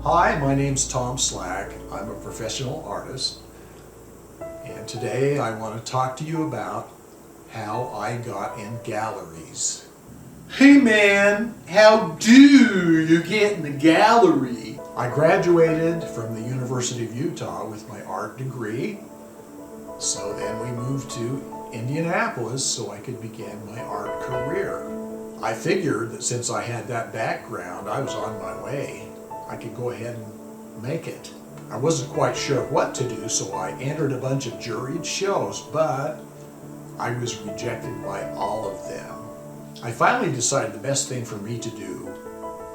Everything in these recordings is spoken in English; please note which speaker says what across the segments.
Speaker 1: Hi, my name's Tom Slack. I'm a professional artist, and today I want to talk to you about how I got in galleries. Hey man, how do you get in the gallery? I graduated from the University of Utah with my art degree, so then we moved to Indianapolis so I could begin my art career. I figured that since I had that background, I was on my way. I could go ahead and make it. I wasn't quite sure what to do, so I entered a bunch of juried shows, but I was rejected by all of them. I finally decided the best thing for me to do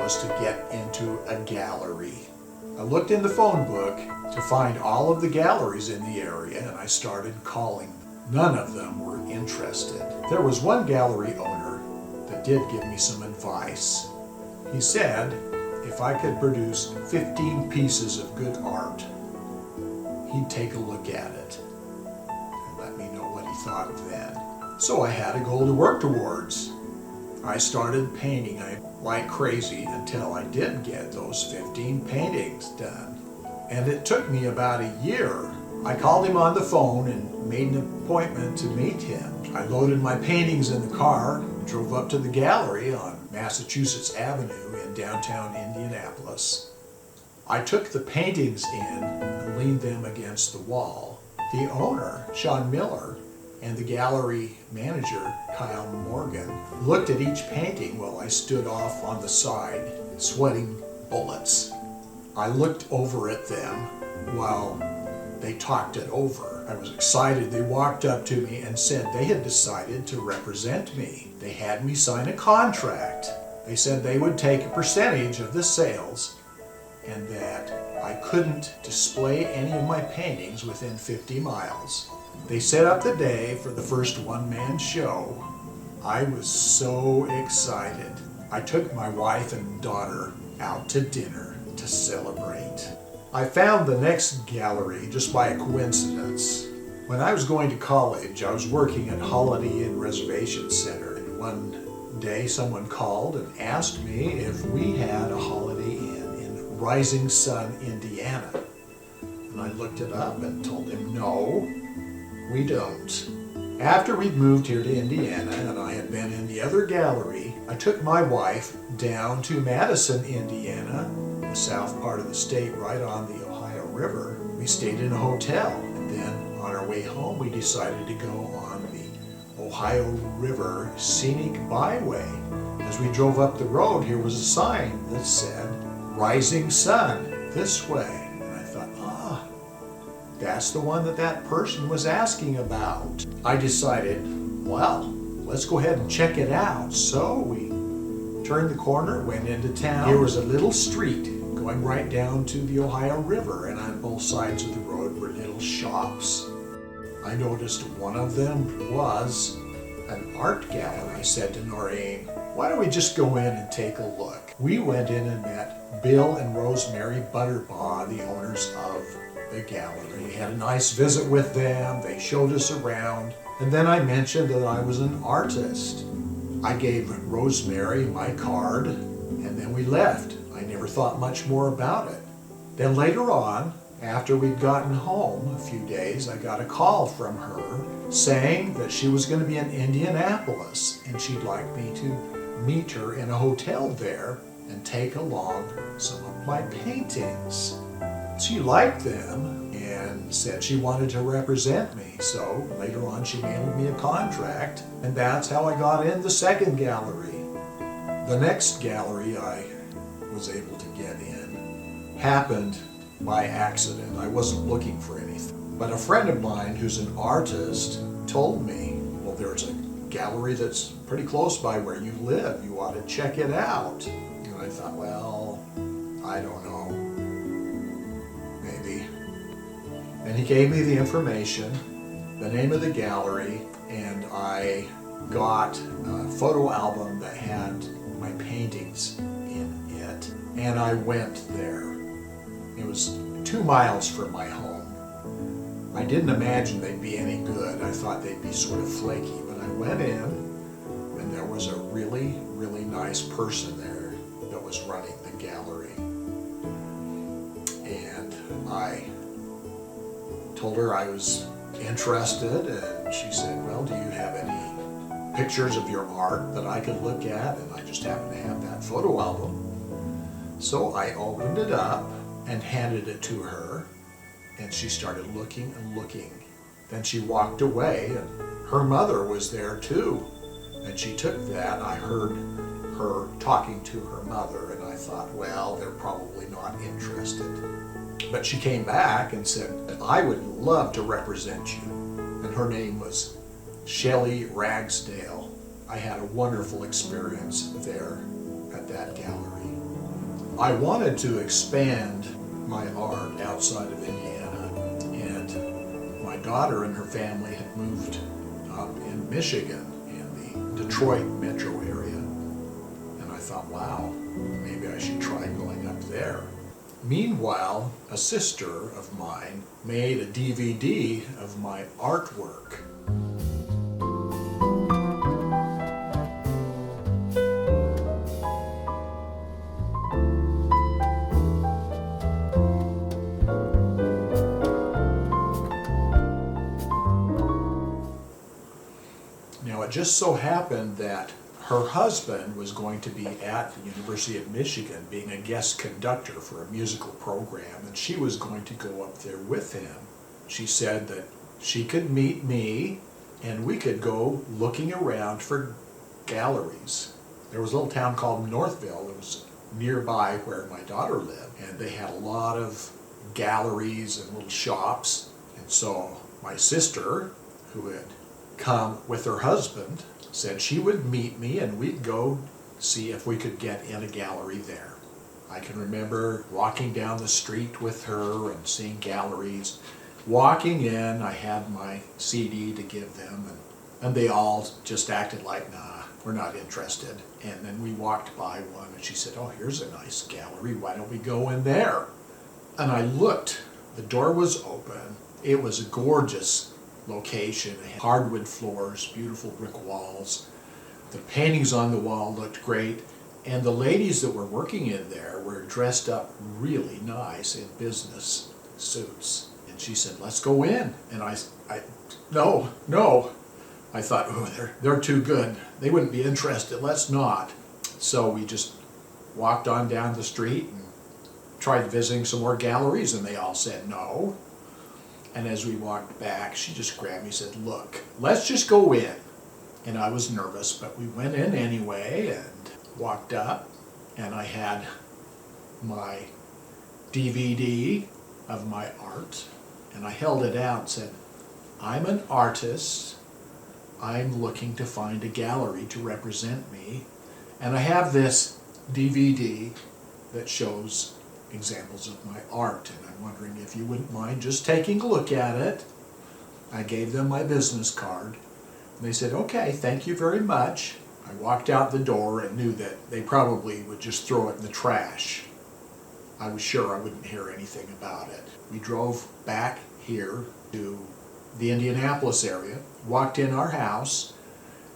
Speaker 1: was to get into a gallery. I looked in the phone book to find all of the galleries in the area, and I started calling them. None of them were interested. There was one gallery owner that did give me some advice. He said, if I could produce 15 pieces of good art, he'd take a look at it and let me know what he thought then. So I had a goal to work towards. I started painting like crazy until I did get those 15 paintings done. And it took me about a year. I called him on the phone and made an appointment to meet him. I loaded my paintings in the car and drove up to the gallery on Massachusetts Avenue in downtown Indianapolis. I took the paintings in and leaned them against the wall. The owner, Sean Miller, and the gallery manager, Kyle Morgan, looked at each painting while I stood off on the side, sweating bullets. I looked over at them while they talked it over. I was excited. They walked up to me and said they had decided to represent me. They had me sign a contract. They said they would take a percentage of the sales and that I couldn't display any of my paintings within 50 miles. They set up the day for the first one-man show. I was so excited. I took my wife and daughter out to dinner to celebrate. I found the next gallery just by a coincidence. When I was going to college, I was working at Holiday Inn Reservation Center, and one day someone called and asked me if we had a Holiday Inn in Rising Sun, Indiana. And I looked it up and told him, no, we don't. After we'd moved here to Indiana and I had been in the other gallery, I took my wife down to Madison, Indiana, the south part of the state right on the Ohio River. We stayed in a hotel, and then on our way home we decided to go on the Ohio River Scenic Byway. As we drove up the road, here was a sign that said, Rising Sun, this way. And I thought, that's the one that person was asking about. I decided, well, let's go ahead and check it out. So we turned the corner, went into town. Here was a little street going right down to the Ohio River, and on both sides of the road were little shops. I noticed one of them was an art gallery. I said to Noreen, why don't we just go in and take a look? We went in and met Bill and Rosemary Butterbaugh, the owners of the gallery. We had a nice visit with them. They showed us around, and then I mentioned that I was an artist. I gave Rosemary my card, and then we left. I never thought much more about it. Then later on, after we'd gotten home a few days, I got a call from her saying that she was going to be in Indianapolis and she'd like me to meet her in a hotel there and take along some of my paintings. She liked them and said she wanted to represent me. So later on she mailed me a contract, and that's how I got in the second gallery. The next gallery I was able to get in happened by accident. I wasn't looking for anything. But a friend of mine who's an artist told me, well, there's a gallery that's pretty close by where you live. You ought to check it out. And I thought, well, I don't know. Maybe. And he gave me the information, the name of the gallery, and I got a photo album that had my paintings in it. And I went there. It was 2 miles from my home. I didn't imagine they'd be any good. I thought they'd be sort of flaky, but I went in and there was a really, really nice person there that was running the gallery. I told her I was interested, and she said, well, do you have any pictures of your art that I could look at? And I just happened to have that photo album. So I opened it up and handed it to her, and she started looking and looking. Then she walked away, and her mother was there too. And she took that. I heard her talking to her mother, and I thought, well, they're probably not interested. But she came back and said, I would love to represent you. And her name was Shelley Ragsdale. I had a wonderful experience there at that gallery. I wanted to expand my art outside of Indiana, and my daughter and her family had moved up in Michigan in the Detroit metro area. And I thought, wow, maybe I should try going up there. Meanwhile, a sister of mine made a DVD of my artwork. Now, it just so happened that her husband was going to be at the University of Michigan being a guest conductor for a musical program, and she was going to go up there with him. She said that she could meet me and we could go looking around for galleries. There was a little town called Northville that was nearby where my daughter lived, and they had a lot of galleries and little shops. And so my sister, who had come with her husband, said she would meet me and we'd go see if we could get in a gallery there. I can remember walking down the street with her and seeing galleries. Walking in, I had my CD to give them, and they all just acted like, nah, we're not interested. And then we walked by one and she said, oh, here's a nice gallery, why don't we go in there? And I looked, the door was open. It was a gorgeous location. It had hardwood floors, beautiful brick walls. The paintings on the wall looked great, and the ladies that were working in there were dressed up really nice in business suits. And she said, let's go in. And I no. I thought, oh, they're too good. They wouldn't be interested. Let's not. So we just walked on down the street and tried visiting some more galleries, and they all said no. And as we walked back, she just grabbed me and said, look, let's just go in. And I was nervous, but we went in anyway and walked up, and I had my DVD of my art, and I held it out and said, I'm an artist. I'm looking to find a gallery to represent me. And I have this DVD that shows examples of my art, and I'm wondering if you wouldn't mind just taking a look at it. I gave them my business card, and they said, okay, thank you very much. I walked out the door and knew that they probably would just throw it in the trash. I was sure I wouldn't hear anything about it. We drove back here to the Indianapolis area, walked in our house,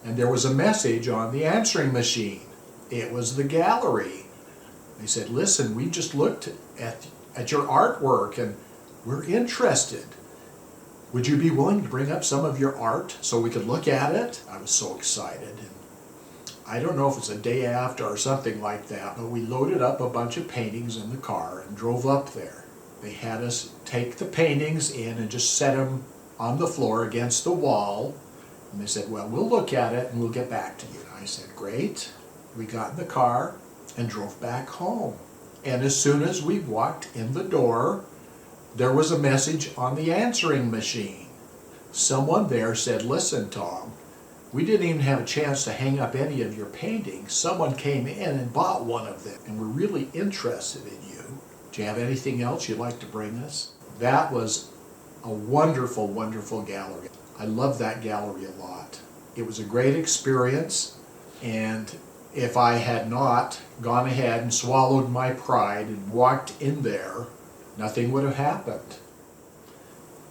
Speaker 1: and there was a message on the answering machine. It was the gallery. They said, listen, we just looked at your artwork and we're interested. Would you be willing to bring up some of your art so we could look at it? I was so excited. And I don't know if it's a day after or something like that, but we loaded up a bunch of paintings in the car and drove up there. They had us take the paintings in and just set them on the floor against the wall. And they said, well, we'll look at it and we'll get back to you. And I said, great. We got in the car and drove back home. And as soon as we walked in the door, there was a message on the answering machine. Someone there said, listen, Tom, we didn't even have a chance to hang up any of your paintings. Someone came in and bought one of them, and we're really interested in you. Do you have anything else you'd like to bring us? That was a wonderful, wonderful gallery. I love that gallery a lot. It was a great experience, and if I had not gone ahead and swallowed my pride and walked in there, nothing would have happened.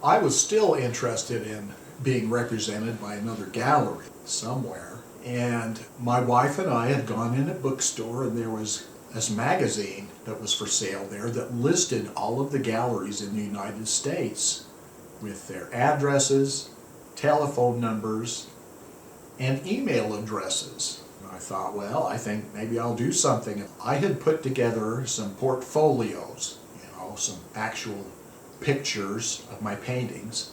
Speaker 1: I was still interested in being represented by another gallery somewhere, and my wife and I had gone in a bookstore, and there was this magazine that was for sale there that listed all of the galleries in the United States with their addresses, telephone numbers, and email addresses. And I thought, well, I think maybe I'll do something. I had put together some portfolios, some actual pictures of my paintings,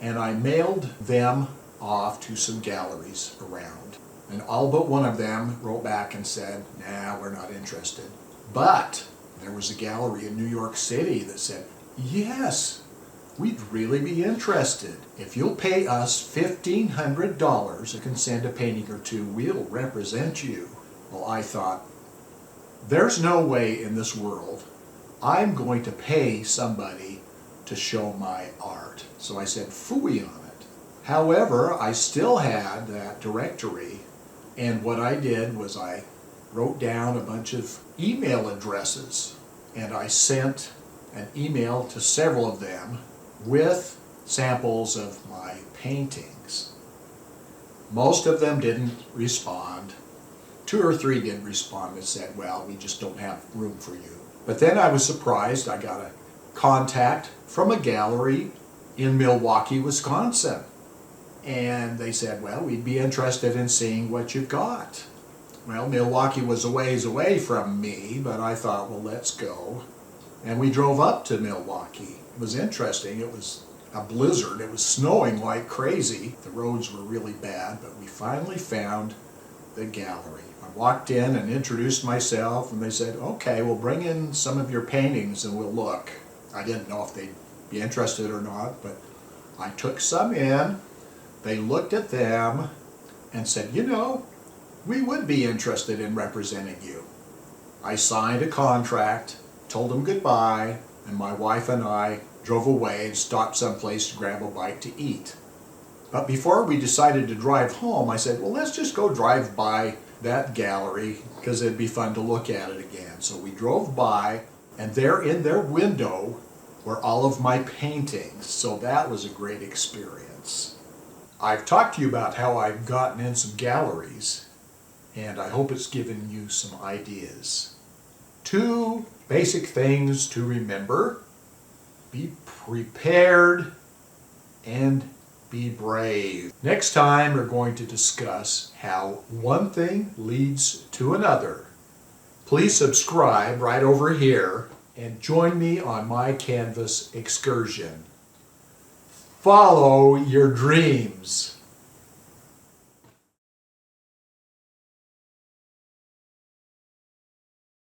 Speaker 1: and I mailed them off to some galleries around. And all but one of them wrote back and said, nah, we're not interested. But there was a gallery in New York City that said, yes, we'd really be interested. If you'll pay us $1,500 and send a painting or two, we'll represent you. Well, I thought, there's no way in this world I'm going to pay somebody to show my art. So I said, phooey on it. However, I still had that directory, and what I did was I wrote down a bunch of email addresses, and I sent an email to several of them with samples of my paintings. Most of them didn't respond. 2 or 3 did respond and said, well, we just don't have room for you. But then I was surprised. I got a contact from a gallery in Milwaukee, Wisconsin. And they said, well, we'd be interested in seeing what you've got. Well, Milwaukee was a ways away from me, but I thought, well, let's go. And we drove up to Milwaukee. It was interesting. It was a blizzard. It was snowing like crazy. The roads were really bad, but we finally found the gallery. I walked in and introduced myself, and they said, okay, we'll bring in some of your paintings and we'll look. I didn't know if they'd be interested or not, but I took some in. They looked at them and said, we would be interested in representing you. I signed a contract, told them goodbye, and my wife and I drove away and stopped someplace to grab a bite to eat. But before we decided to drive home, I said, well, let's just go drive by that gallery because it'd be fun to look at it again. So we drove by, and there in their window were all of my paintings. So that was a great experience. I've talked to you about how I've gotten in some galleries, and I hope it's given you some ideas. 2 basic things to remember: be prepared and be brave. Next time we're going to discuss how one thing leads to another. Please subscribe right over here and join me on My Canvas Excursion. Follow your dreams.